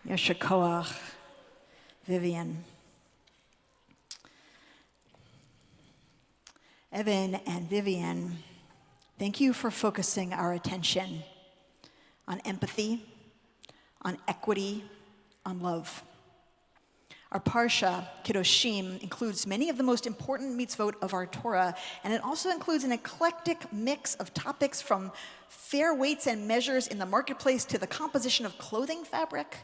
Yasher Koach, Vivian. Evan and Vivian, thank you for focusing our attention on empathy, on equity, on love. Our Parsha, Kedoshim, includes many of the most important mitzvot of our Torah, and it also includes an eclectic mix of topics from fair weights and measures in the marketplace to the composition of clothing fabric,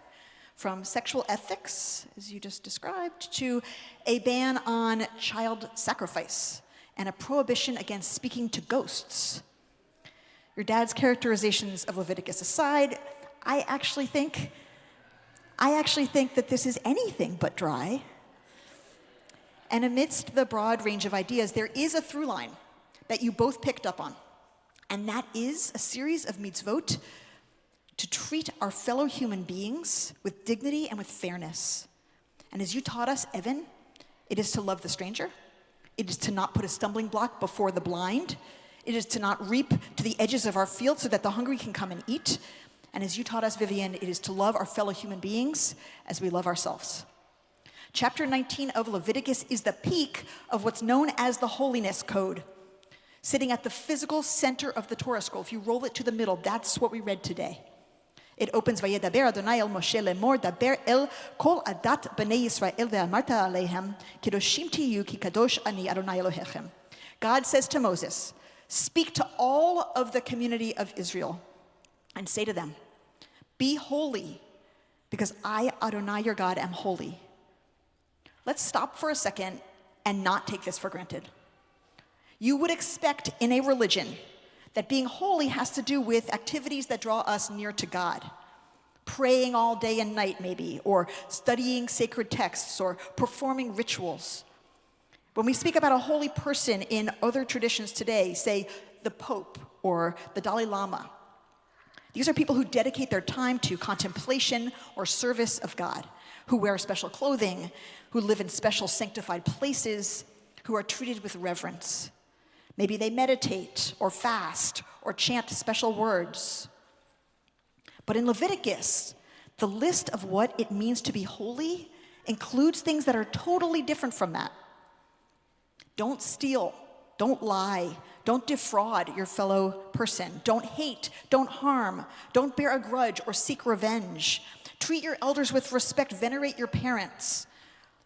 from sexual ethics, as you just described, to a ban on child sacrifice and a prohibition against speaking to ghosts. Your dad's characterizations of Leviticus aside, I actually think that this is anything but dry. And amidst the broad range of ideas, there is a through line that you both picked up on. And that is a series of mitzvot to treat our fellow human beings with dignity and with fairness. And as you taught us, Evan, it is to love the stranger. It is to not put a stumbling block before the blind. It is to not reap to the edges of our field so that the hungry can come and eat. And as you taught us, Vivian, it is to love our fellow human beings as we love ourselves. Chapter 19 of Leviticus is the peak of what's known as the Holiness Code, sitting at the physical center of the Torah scroll. If you roll it to the middle, that's what we read today. It opens, Vayedaber Adonai el Moshe lemor, daber el kol adat b'nei Yisrael ve'amarta aleihem, kedoshim tiyu ki kadosh ani Adonai Elohechem. God says to Moses, speak to all of the community of Israel and say to them, be holy, because I, Adonai, your God, am holy. Let's stop for a second and not take this for granted. You would expect in a religion that being holy has to do with activities that draw us near to God. Praying all day and night, maybe, or studying sacred texts, or performing rituals. When we speak about a holy person in other traditions today, say the Pope or the Dalai Lama, these are people who dedicate their time to contemplation or service of God, who wear special clothing, who live in special sanctified places, who are treated with reverence. Maybe they meditate or fast or chant special words. But in Leviticus, the list of what it means to be holy includes things that are totally different from that. Don't steal, don't lie, don't defraud your fellow person, don't hate, don't harm, don't bear a grudge or seek revenge. Treat your elders with respect, venerate your parents.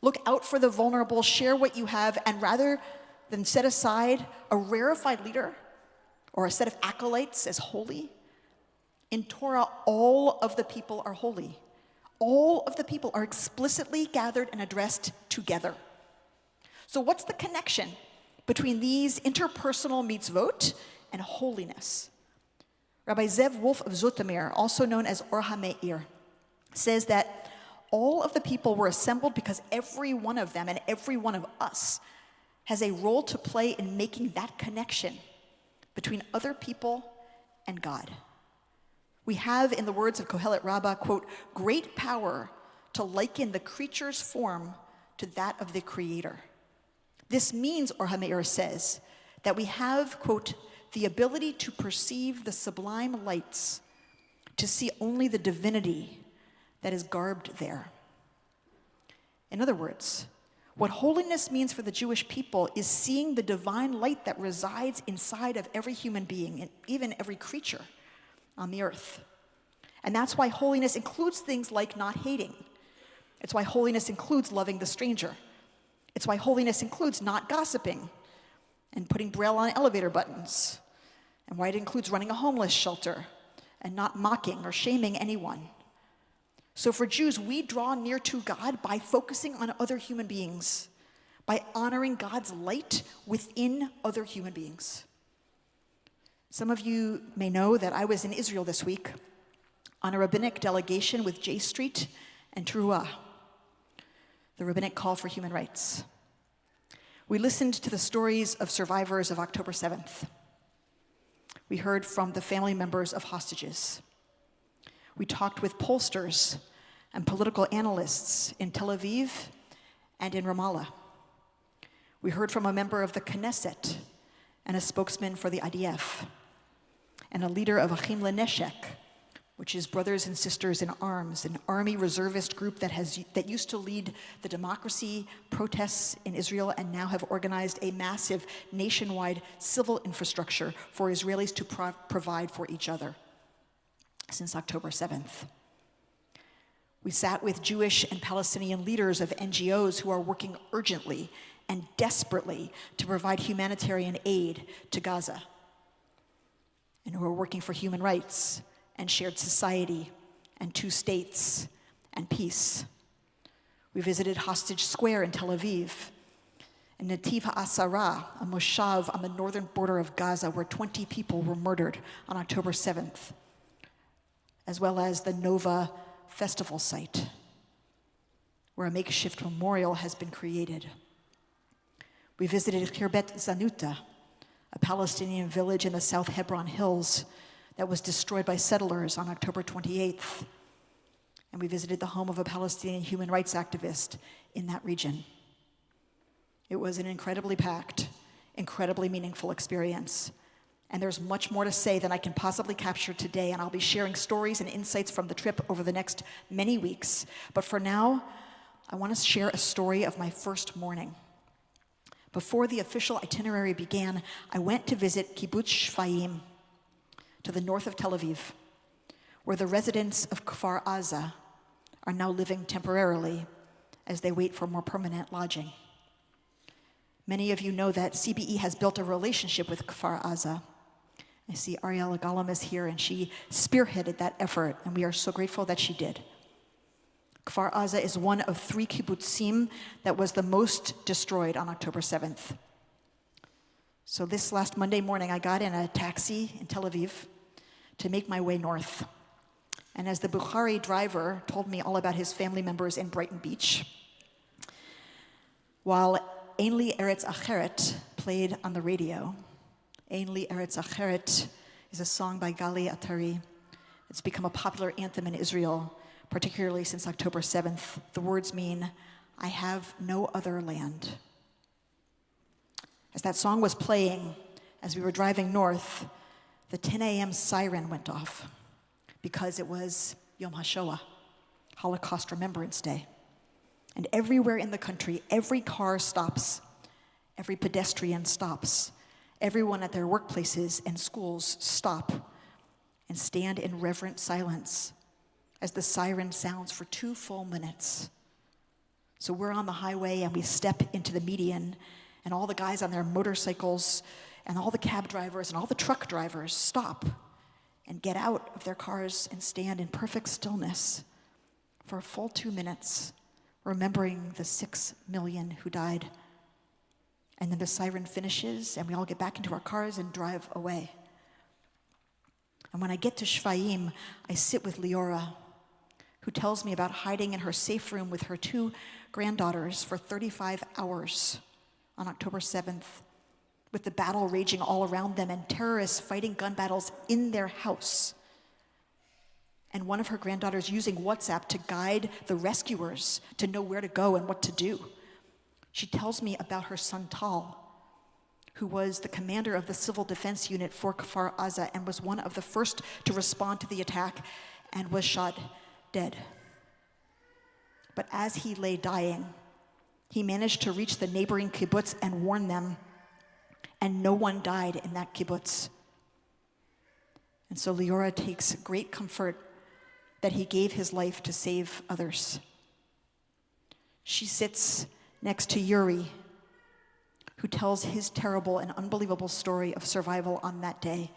Look out for the vulnerable, share what you have, and rather than set aside a rarefied leader or a set of acolytes as holy, in Torah, all of the people are holy. All of the people are explicitly gathered and addressed together. So what's the connection between these interpersonal mitzvot and holiness? Rabbi Zev Wolf of Zotomir, also known as Or HaMeir, says that all of the people were assembled because every one of them and every one of us has a role to play in making that connection between other people and God. We have, in the words of Kohelet Rabbah, quote, great power to liken the creature's form to that of the Creator. This means, Or HaMeir says, that we have, quote, the ability to perceive the sublime lights, to see only the divinity that is garbed there. In other words, what holiness means for the Jewish people is seeing the divine light that resides inside of every human being, and even every creature on the earth. And that's why holiness includes things like not hating. It's why holiness includes loving the stranger. It's why holiness includes not gossiping and putting Braille on elevator buttons, and why it includes running a homeless shelter and not mocking or shaming anyone. So for Jews, we draw near to God by focusing on other human beings, by honoring God's light within other human beings. Some of you may know that I was in Israel this week on a rabbinic delegation with J Street and Teruah, the rabbinic call for human rights. We listened to the stories of survivors of October 7th. We heard from the family members of hostages. We talked with pollsters and political analysts in Tel Aviv and in Ramallah. We heard from a member of the Knesset and a spokesman for the IDF, and a leader of Achim Leneshek, which is Brothers and Sisters in Arms, an army reservist group that used to lead the democracy protests in Israel and now have organized a massive nationwide civil infrastructure for Israelis to provide for each other since October 7th. We sat with Jewish and Palestinian leaders of NGOs who are working urgently and desperately to provide humanitarian aid to Gaza, and who are working for human rights and shared society and two states and peace. We visited Hostage Square in Tel Aviv, and Nativ HaAsara, a moshav on the northern border of Gaza where 20 people were murdered on October 7th, as well as the Nova festival site, where a makeshift memorial has been created. We visited Khirbet Zanuta, a Palestinian village in the South Hebron Hills that was destroyed by settlers on October 28th. And we visited the home of a Palestinian human rights activist in that region. It was an incredibly packed, incredibly meaningful experience. And there's much more to say than I can possibly capture today, and I'll be sharing stories and insights from the trip over the next many weeks. But for now, I want to share a story of my first morning. Before the official itinerary began, I went to visit Kibbutz Shfaim, to the north of Tel Aviv, where the residents of Kfar Aza are now living temporarily as they wait for more permanent lodging. Many of you know that CBE has built a relationship with Kfar Aza. I see Ariella Gollum is here, and she spearheaded that effort, and we are so grateful that she did. Kfar Aza is one of 3 kibbutzim that was the most destroyed on October 7th. So this last Monday morning, I got in a taxi in Tel Aviv to make my way north. And as the Bukhari driver told me all about his family members in Brighton Beach, while Ein Li Eretz Acheret played on the radio. Ein Li Eretz Acheret is a song by Gali Atari. It's become a popular anthem in Israel, particularly since October 7th. The words mean, "I have no other land." As that song was playing, as we were driving north, the 10 a.m. siren went off because it was Yom HaShoah, Holocaust Remembrance Day. And everywhere in the country, every car stops, every pedestrian stops, everyone at their workplaces and schools stop and stand in reverent silence as the siren sounds for 2 full minutes. So we're on the highway and we step into the median, and all the guys on their motorcycles and all the cab drivers and all the truck drivers stop and get out of their cars and stand in perfect stillness for a full 2 minutes, remembering the 6 million who died. And then the siren finishes and we all get back into our cars and drive away. And when I get to Shfaim, I sit with Leora, who tells me about hiding in her safe room with her 2 granddaughters for 35 hours on October 7th, with the battle raging all around them and terrorists fighting gun battles in their house. And one of her granddaughters using WhatsApp to guide the rescuers to know where to go and what to do. She tells me about her son Tal, who was the commander of the civil defense unit for Kfar Aza and was one of the first to respond to the attack and was shot dead. But as he lay dying, he managed to reach the neighboring kibbutz and warn them, and no one died in that kibbutz. And so Leora takes great comfort that he gave his life to save others. She sits next to Yuri, who tells his terrible and unbelievable story of survival on that day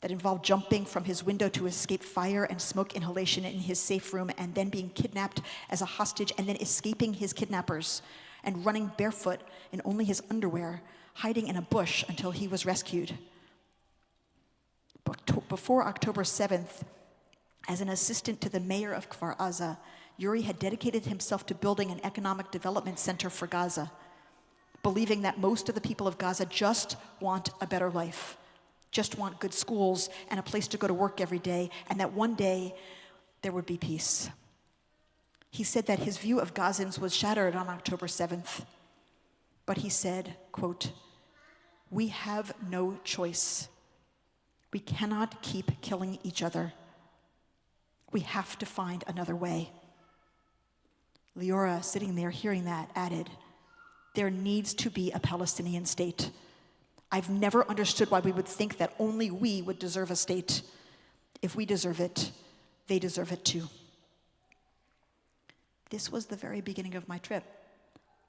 that involved jumping from his window to escape fire and smoke inhalation in his safe room, and then being kidnapped as a hostage, and then escaping his kidnappers and running barefoot in only his underwear, hiding in a bush until he was rescued. Before October 7th, as an assistant to the mayor of Kfar Aza, Yuri had dedicated himself to building an economic development center for Gaza, believing that most of the people of Gaza just want a better life, just want good schools and a place to go to work every day, and that one day there would be peace. He said that his view of Gazans was shattered on October 7th, but he said, quote, "We have no choice. We cannot keep killing each other. We have to find another way. Leora, sitting there hearing that, added, there needs to be a Palestinian state. I've never understood why we would think that only we would deserve a state. If we deserve it, they deserve it too. This was the very beginning of my trip.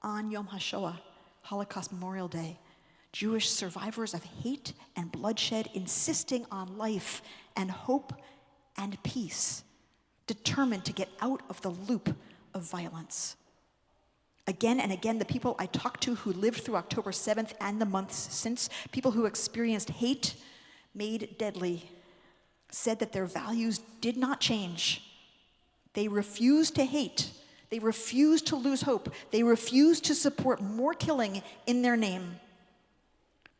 On Yom HaShoah, Holocaust Memorial Day, Jewish survivors of hate and bloodshed insisting on life and hope and peace, determined to get out of the loop of violence. Again and again, the people I talked to who lived through October 7th and the months since, people who experienced hate made deadly, said that their values did not change. They refused to hate. They refused to lose hope. They refused to support more killing in their name.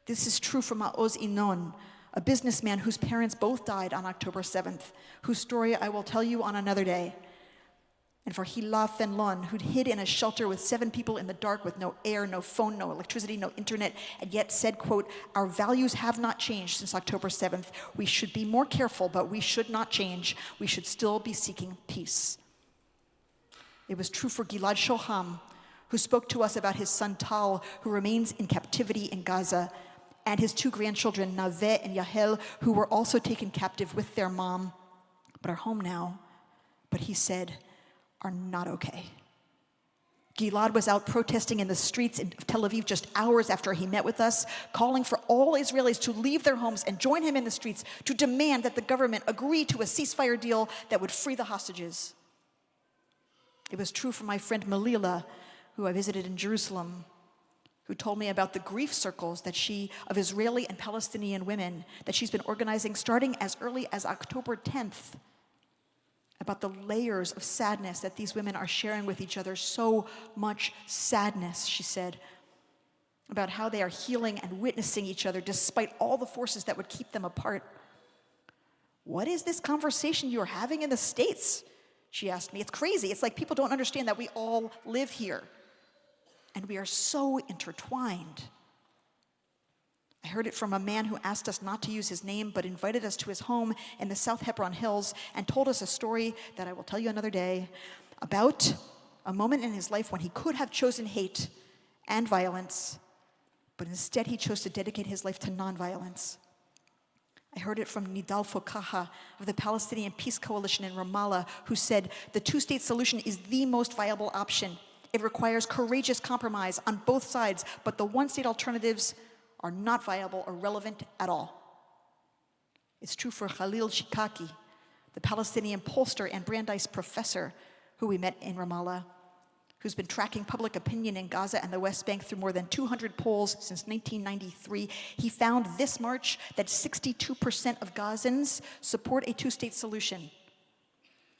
This is true for Maoz Inon, a businessman whose parents both died on October 7th, whose story I will tell you on another day. And for Hila Fenlon, who'd hid in a shelter with 7 people in the dark with no air, no phone, no electricity, no internet, and yet said, quote, our values have not changed since October 7th. We should be more careful, but we should not change. We should still be seeking peace. It was true for Gilad Shoham, who spoke to us about his son Tal, who remains in captivity in Gaza, and his 2 grandchildren, Naveh and Yahel, who were also taken captive with their mom, but are home now. But he said, are not okay. Gilad was out protesting in the streets of Tel Aviv just hours after he met with us, calling for all Israelis to leave their homes and join him in the streets to demand that the government agree to a ceasefire deal that would free the hostages. It was true for my friend Malila, who I visited in Jerusalem, who told me about the grief circles of Israeli and Palestinian women that she's been organizing starting as early as October 10th, about the layers of sadness that these women are sharing with each other. So much sadness, she said, about how they are healing and witnessing each other despite all the forces that would keep them apart. What is this conversation you're having in the States? She asked me. It's crazy. It's like people don't understand that we all live here. And we are so intertwined. I heard it from a man who asked us not to use his name, but invited us to his home in the South Hebron Hills and told us a story that I will tell you another day about a moment in his life when he could have chosen hate and violence, but instead he chose to dedicate his life to nonviolence. I heard it from Nidal Fokaha of the Palestinian Peace Coalition in Ramallah, who said, the 2-state solution is the most viable option. It requires courageous compromise on both sides, but the one-state alternatives are not viable or relevant at all. It's true for Khalil Shikaki, the Palestinian pollster and Brandeis professor who we met in Ramallah, who's been tracking public opinion in Gaza and the West Bank through more than 200 polls since 1993. He found this March that 62% of Gazans support a 2-state solution,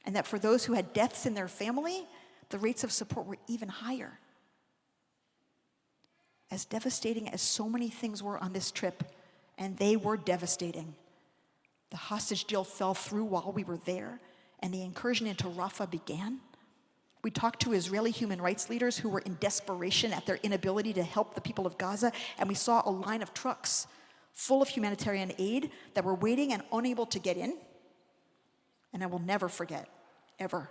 and that for those who had deaths in their family, the rates of support were even higher. As devastating as so many things were on this trip, and they were devastating, the hostage deal fell through while we were there, and the incursion into Rafah began. We talked to Israeli human rights leaders who were in desperation at their inability to help the people of Gaza, and we saw a line of trucks full of humanitarian aid that were waiting and unable to get in. And I will never forget, ever,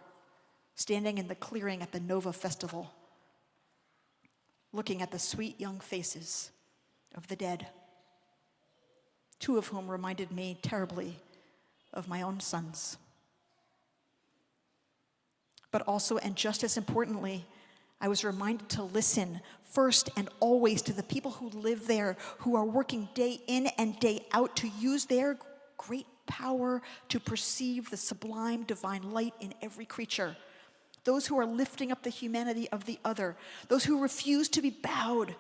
standing in the clearing at the Nova Festival, looking at the sweet young faces of the dead, 2 of whom reminded me terribly of my own sons. But also, and just as importantly, I was reminded to listen first and always to the people who live there, who are working day in and day out to use their great power to perceive the sublime divine light in every creature. Those who are lifting up the humanity of the other, those who refuse to be bowed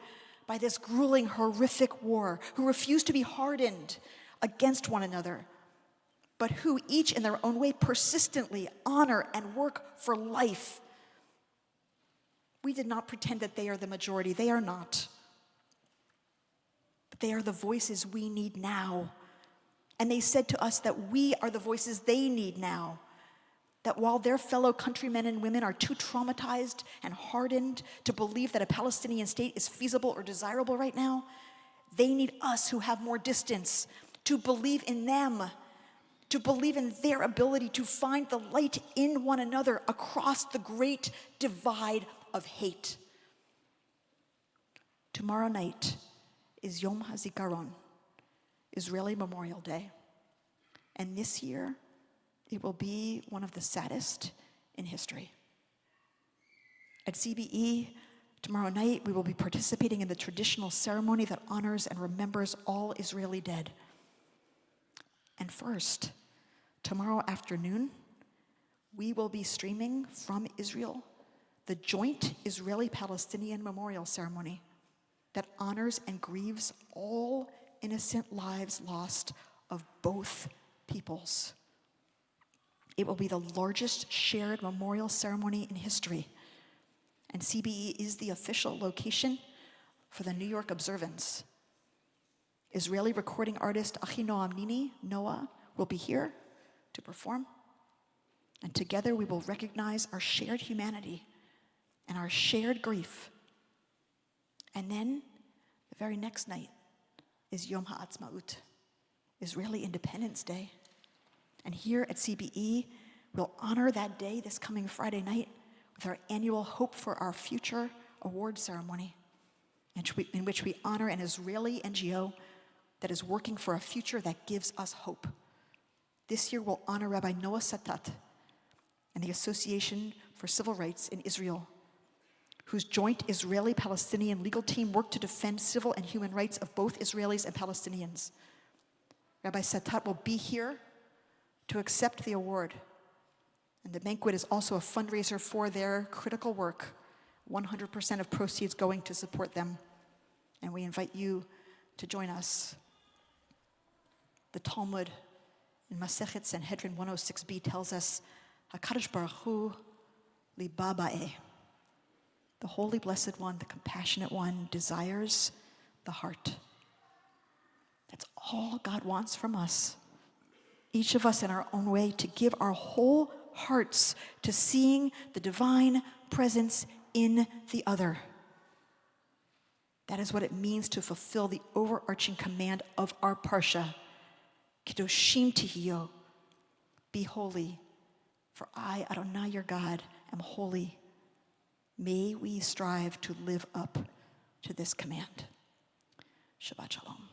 by this grueling, horrific war, who refuse to be hardened against one another, but who each in their own way persistently honor and work for life. We did not pretend that they are the majority. They are not. But they are the voices we need now. And they said to us that we are the voices they need now. That while their fellow countrymen and women are too traumatized and hardened to believe that a Palestinian state is feasible or desirable right now, they need us who have more distance to believe in them, to believe in their ability to find the light in one another across the great divide of hate. Tomorrow night is Yom HaZikaron, Israeli Memorial Day. And this year, it will be one of the saddest in history. At CBE, tomorrow night, we will be participating in the traditional ceremony that honors and remembers all Israeli dead. And first, tomorrow afternoon, we will be streaming from Israel the joint Israeli-Palestinian memorial ceremony that honors and grieves all innocent lives lost of both peoples. It will be the largest shared memorial ceremony in history, and CBE is the official location for the New York observance. Israeli recording artist Achinoam Nini, Noah, will be here to perform, and together we will recognize our shared humanity and our shared grief. And then, the very next night is Yom HaAtzmaut, Israeli Independence Day. And here at CBE, we'll honor that day this coming Friday night with our annual Hope for Our Future award ceremony, in which we honor an Israeli NGO that is working for a future that gives us hope. This year, we'll honor Rabbi Noah Satat and the Association for Civil Rights in Israel, whose joint Israeli-Palestinian legal team worked to defend civil and human rights of both Israelis and Palestinians. Rabbi Satat will be here to accept the award. And the banquet is also a fundraiser for their critical work, 100% of proceeds going to support them. And we invite you to join us. The Talmud in Masechet Sanhedrin 106b tells us, HaKadosh Baruch Hu liba ba'eh. The Holy Blessed One, the Compassionate One, desires the heart. That's all God wants from us. Each of us in our own way, to give our whole hearts to seeing the divine presence in the other. That is what it means to fulfill the overarching command of our parsha. Kedoshim tihiyo, be holy, for I, Adonai your God, am holy. May we strive to live up to this command. Shabbat shalom.